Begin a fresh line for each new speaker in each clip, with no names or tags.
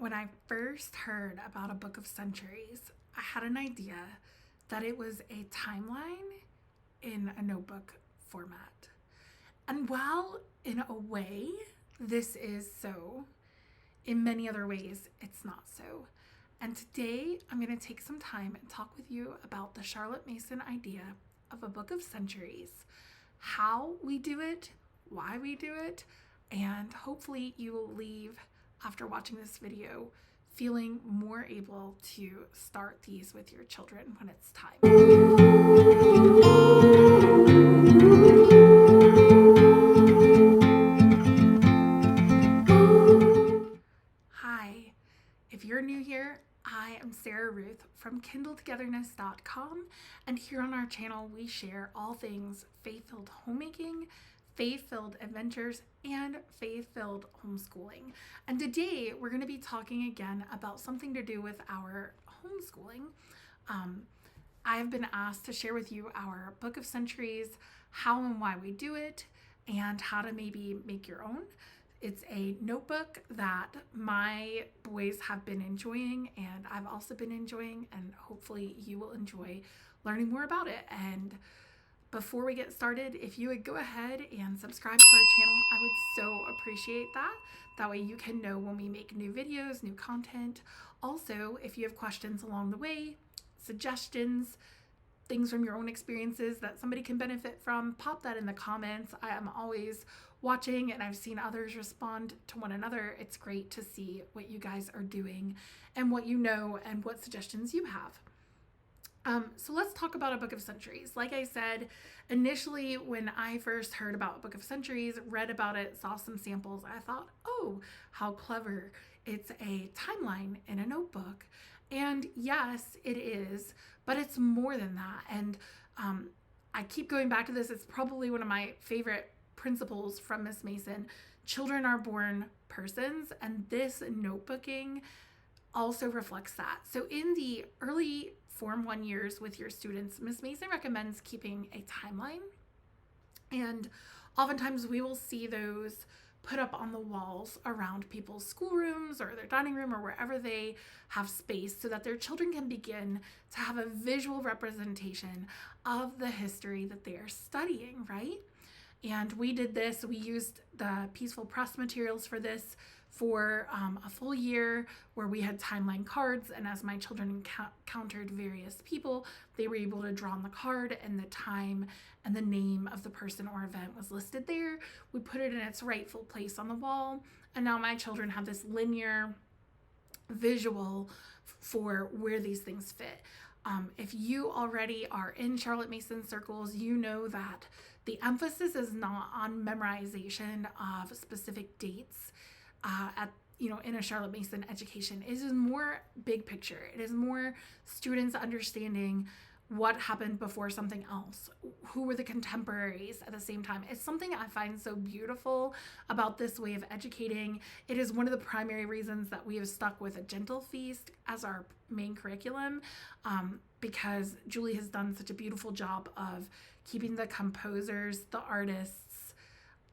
When I first heard about a book of centuries, I had an idea that it was a timeline in a notebook format. And while in a way this is so, in many other ways it's not so. And today I'm going to take some time and talk with you about the Charlotte Mason idea of a book of centuries, how we do it, why we do it, and hopefully you will leave after watching this video feeling more able to start these with your children when it's time. Hi, if you're new here, I am Sarah Ruth from kindletogetherness.com, and here on our channel we share all things faith-filled homemaking, faith-filled adventures, and faith-filled homeschooling. And today we're going to be talking again about something to do with our homeschooling. I've been asked to share with you our book of centuries, how and why we do it, and how to maybe make your own. It's a notebook that my boys have been enjoying, and I've also been enjoying, and hopefully you will enjoy learning more about it. And before we get started, if you would go ahead and subscribe to our channel, I would so appreciate that. That way you can know when we make new videos, new content. Also, if you have questions along the way, suggestions, things from your own experiences that somebody can benefit from, pop that in the comments. I am always watching, and I've seen others respond to one another. It's great to see what you guys are doing and what you know and what suggestions you have. So let's talk about a book of centuries. Like I said, initially when I first heard about a book of centuries, read about it, saw some samples, I thought, oh, how clever. It's a timeline in a notebook. And yes, it is, but it's more than that. And I keep going back to this. It's probably one of my favorite principles from Miss Mason. Children are born persons, and this notebooking also reflects that. So in the early Form 1 years with your students, Miss Mason recommends keeping a timeline. And oftentimes we will see those put up on the walls around people's schoolrooms or their dining room or wherever they have space, so that their children can begin to have a visual representation of the history that they are studying, right? And we did this. We used the Peaceful Press materials for this for a full year, where we had timeline cards, and as my children encountered various people, they were able to draw on the card, and the time and the name of the person or event was listed there. We put it in its rightful place on the wall, and now my children have this linear visual for where these things fit. If you already are in Charlotte Mason circles, you know that the emphasis is not on memorization of specific dates in a Charlotte Mason education. It is more big picture. It is more students understanding what happened before something else. Who were the contemporaries at the same time? It's something I find so beautiful about this way of educating. It is one of the primary reasons that we have stuck with a gentle feast as our main curriculum, because Julie has done such a beautiful job of keeping the composers, the artists,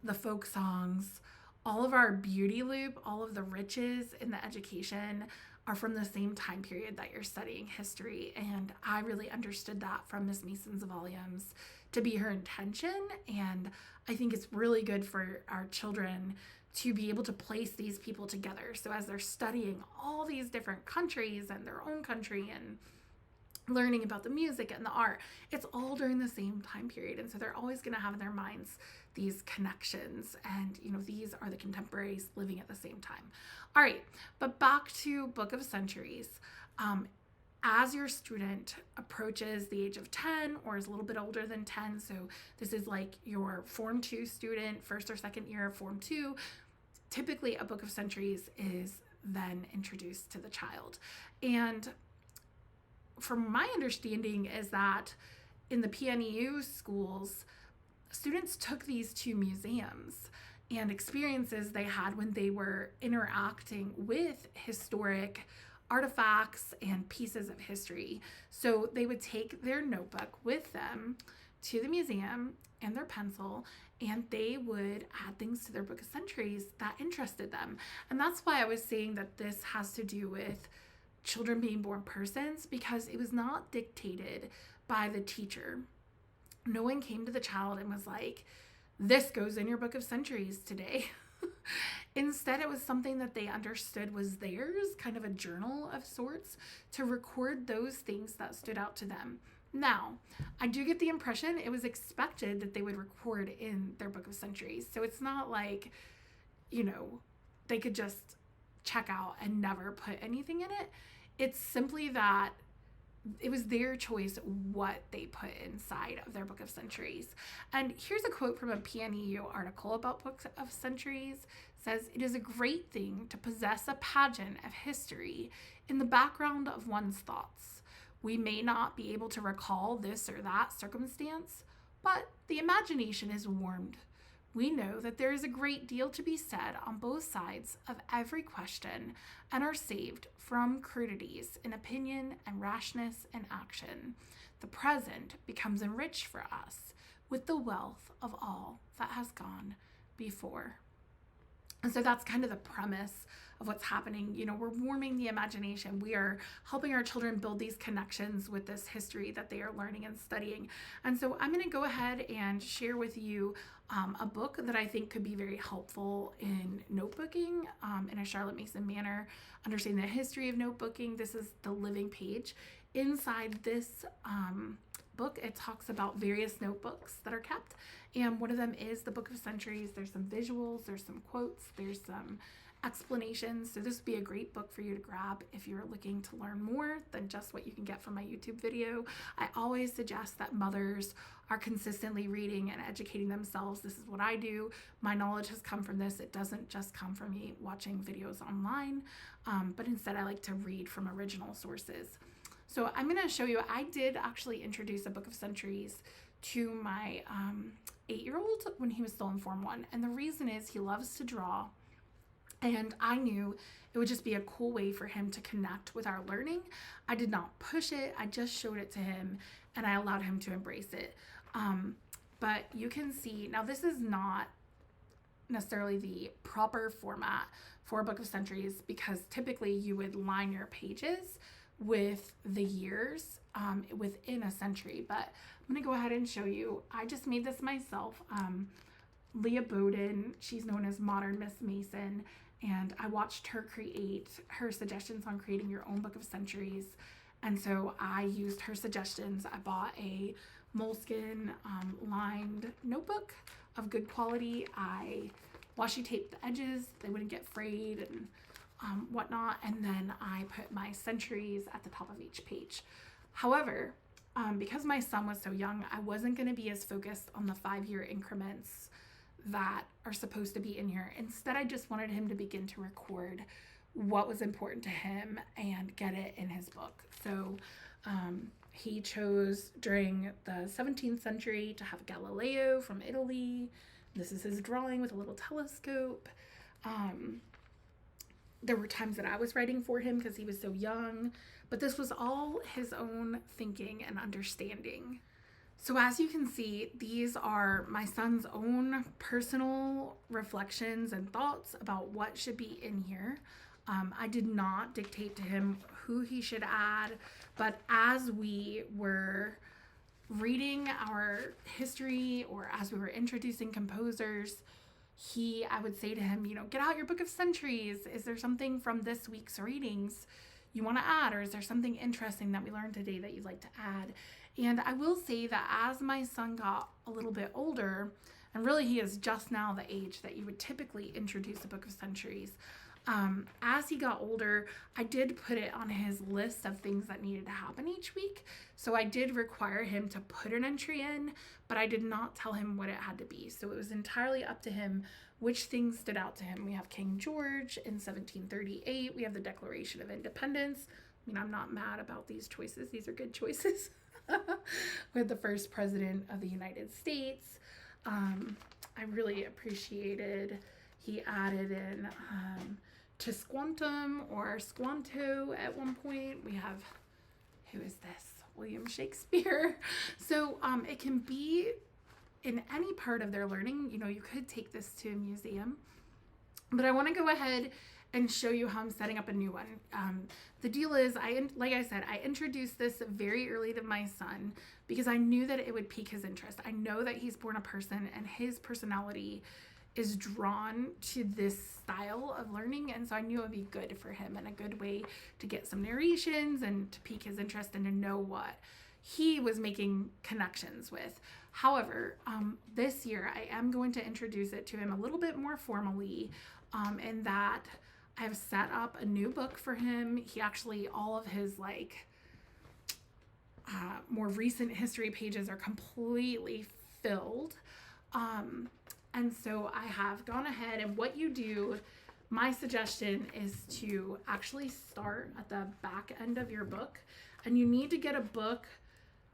the folk songs, all of our beauty loop, all of the riches in the education are from the same time period that you're studying history. And I really understood that from Miss Mason's volumes to be her intention. And I think it's really good for our children to be able to place these people together. So as they're studying all these different countries and their own country and learning about the music and the art, it's all during the same time period. And so they're always going to have in their minds these connections, and these are the contemporaries living at the same time. All right, but back to book of centuries. As your student approaches the age of 10 or is a little bit older than 10, so this is like your Form 2 student, first or second year of Form 2, typically a book of centuries is then introduced to the child. And from my understanding is that in the PNEU schools, students took these to museums and experiences they had when they were interacting with historic artifacts and pieces of history. So they would take their notebook with them to the museum and their pencil, and they would add things to their book of centuries that interested them. And that's why I was saying that this has to do with children being born persons, because it was not dictated by the teacher. No one came to the child and was like, this goes in your book of centuries today. Instead, it was something that they understood was theirs, kind of a journal of sorts, to record those things that stood out to them. Now, I do get the impression it was expected that they would record in their book of centuries. So it's not like, they could just check out and never put anything in it. It's simply that it was their choice what they put inside of their book of centuries. And here's a quote from a PNEU article about books of centuries. It says, "It is a great thing to possess a pageant of history in the background of one's thoughts. We may not be able to recall this or that circumstance, but the imagination is warmed. We know that there is a great deal to be said on both sides of every question and are saved from crudities in opinion and rashness in action. The present becomes enriched for us with the wealth of all that has gone before." And so that's kind of the premise of what's happening. We're warming the imagination. We are helping our children build these connections with this history that they are learning and studying. And so I'm going to go ahead and share with you a book that I think could be very helpful in notebooking in a Charlotte Mason manner, understanding the history of notebooking. This is the living page. Inside this book, it talks about various notebooks that are kept, and one of them is the Book of Centuries. There's some visuals, there's some quotes, there's some explanations. So this would be a great book for you to grab if you're looking to learn more than just what you can get from my YouTube video. I always suggest that mothers are consistently reading and educating themselves. This is what I do. My knowledge has come from this. It doesn't just come from me watching videos online, but instead I like to read from original sources. So I'm going to show you, I did actually introduce a Book of Centuries to my 8-year-old when he was still in Form 1. And the reason is he loves to draw. And I knew it would just be a cool way for him to connect with our learning. I did not push it. I just showed it to him and I allowed him to embrace it. But you can see, now this is not necessarily the proper format for a Book of Centuries, because typically you would line your pages with the years within a century. But I'm going to go ahead and show you. I just made this myself. Leah Bowden, she's known as Modern Miss Mason, and I watched her create her suggestions on creating your own Book of Centuries. And so I used her suggestions. I bought a moleskin lined notebook of good quality. I washi taped the edges, they wouldn't get frayed and whatnot, and then I put my centuries at the top of each page. However, because my son was so young, I wasn't going to be as focused on the 5-year increments that are supposed to be in here. Instead, I just wanted him to begin to record what was important to him and get it in his book. So he chose during the 17th century to have Galileo from Italy. This is his drawing with a little telescope. There were times that I was writing for him because he was so young, but this was all his own thinking and understanding. So as you can see, these are my son's own personal reflections and thoughts about what should be in here. I did not dictate to him who he should add, but as we were reading our history or as we were introducing composers, I would say to him, get out your Book of Centuries. Is there something from this week's readings you want to add? Or is there something interesting that we learned today that you'd like to add? And I will say that as my son got a little bit older, and really he is just now the age that you would typically introduce a Book of Centuries, as he got older, I did put it on his list of things that needed to happen each week. So I did require him to put an entry in, but I did not tell him what it had to be. So it was entirely up to him which things stood out to him. We have King George in 1738. We have the Declaration of Independence. I mean, I'm not mad about these choices. These are good choices. We had the first president of the United States. I really appreciated he added in Tisquantum or Squanto at one point. We have, who is this? William Shakespeare. So it can be in any part of their learning. You know, you could take this to a museum, but I want to go ahead and show you how I'm setting up a new one. The deal is, like I said, I introduced this very early to my son because I knew that it would pique his interest. I know that he's born a person and his personality is drawn to this style of learning, and so I knew it would be good for him and a good way to get some narrations and to pique his interest and to know what he was making connections with. However, this year I am going to introduce it to him a little bit more formally, in that I've set up a new book for him. He actually, all of his more recent history pages are completely filled. And so I have gone ahead, and what you do, my suggestion is to actually start at the back end of your book, and you need to get a book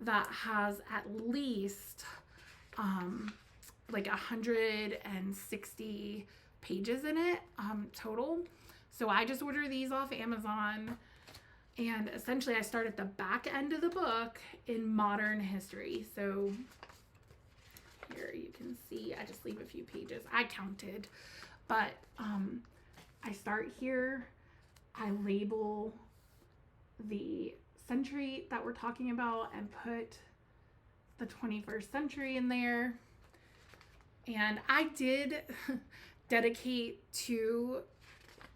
that has at least 160 pages in it total. So I just order these off Amazon, and essentially I start at the back end of the book in modern history. So here you can see I just leave a few pages. I counted, but I start here. I label the century that we're talking about and put the 21st century in there. And I did dedicate 2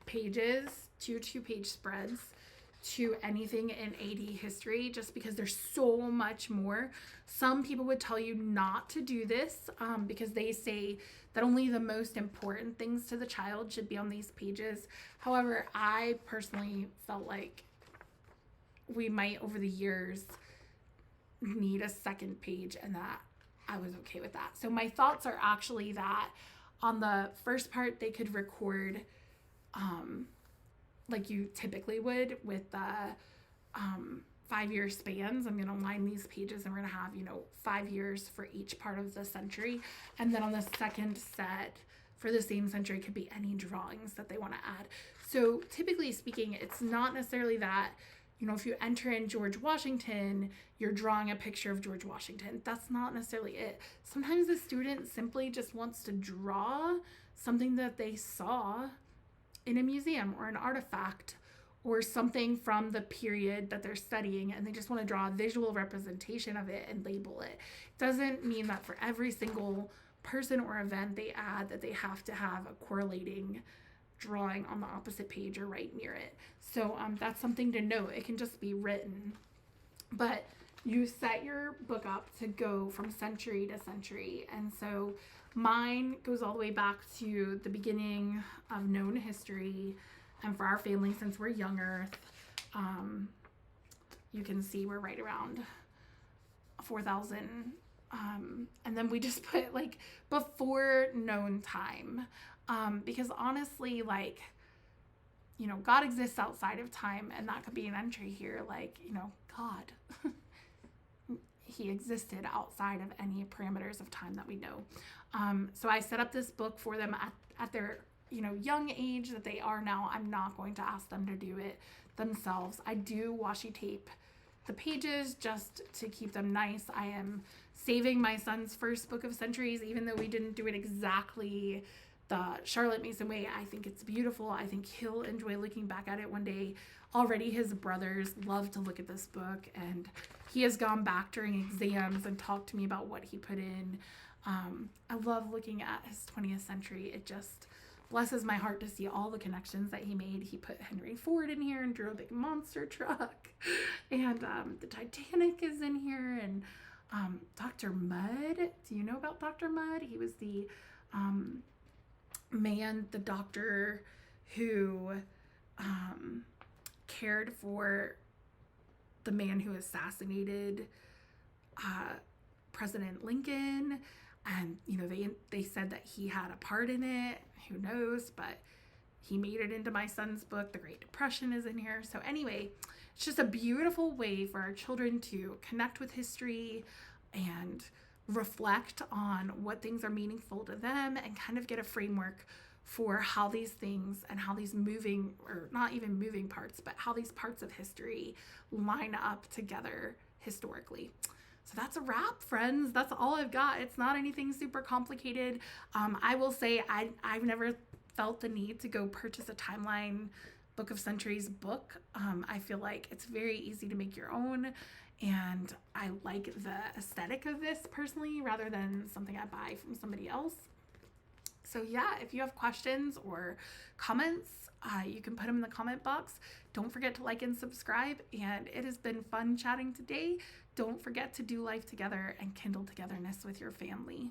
pages, 2-page spreads to anything in AD history, just because there's so much more. Some people would tell you not to do this because they say that only the most important things to the child should be on these pages. However, I personally felt like we might over the years need a second page, and that I was okay with that. So my thoughts are actually that on the first part they could record like you typically would with the 5-year spans. I'm going to line these pages and we're going to have, 5 years for each part of the century. And then on the second set for the same century could be any drawings that they want to add. So typically speaking, it's not necessarily that, if you enter in George Washington, you're drawing a picture of George Washington. That's not necessarily it. Sometimes the student simply just wants to draw something that they saw in a museum or an artifact or something from the period that they're studying, and they just want to draw a visual representation of it and label it. It doesn't mean that for every single person or event they add that they have to have a correlating drawing on the opposite page or right near it. So that's something to note. It can just be written, but you set your book up to go from century to century. And so mine goes all the way back to the beginning of known history. And for our family, since we're young Earth, you can see we're right around 4,000. And then we just put before known time. Because honestly, God exists outside of time, and that could be an entry here. God, he existed outside of any parameters of time that we know. So I set up this book for them at their, young age that they are now. I'm not going to ask them to do it themselves. I do washi tape the pages just to keep them nice. I am saving my son's first book of centuries, even though we didn't do it exactly the Charlotte Mason way. I think it's beautiful. I think he'll enjoy looking back at it one day. Already his brothers love to look at this book, and he has gone back during exams and talked to me about what he put in. I love looking at his 20th century. It just blesses my heart to see all the connections that he made. He put Henry Ford in here and drew a big monster truck, and the Titanic is in here, and Dr. Mudd. Do you know about Dr. Mudd? He was the the doctor who cared for the man who assassinated President Lincoln, and they said that he had a part in it. Who knows? But he made it into my son's book. The Great Depression is in here. So anyway, it's just a beautiful way for our children to connect with history and reflect on what things are meaningful to them, and kind of get a framework for how these things and how these moving, or not even moving parts, but how these parts of history line up together historically. So that's a wrap, friends. That's all I've got. It's not anything super complicated. I will say I've never felt the need to go purchase a timeline Book of Centuries book. I feel like it's very easy to make your own, and I like the aesthetic of this personally rather than something I buy from somebody else. So yeah, if you have questions or comments, you can put them in the comment box. Don't forget to like and subscribe, and it has been fun chatting today. Don't forget to do life together and kindle togetherness with your family.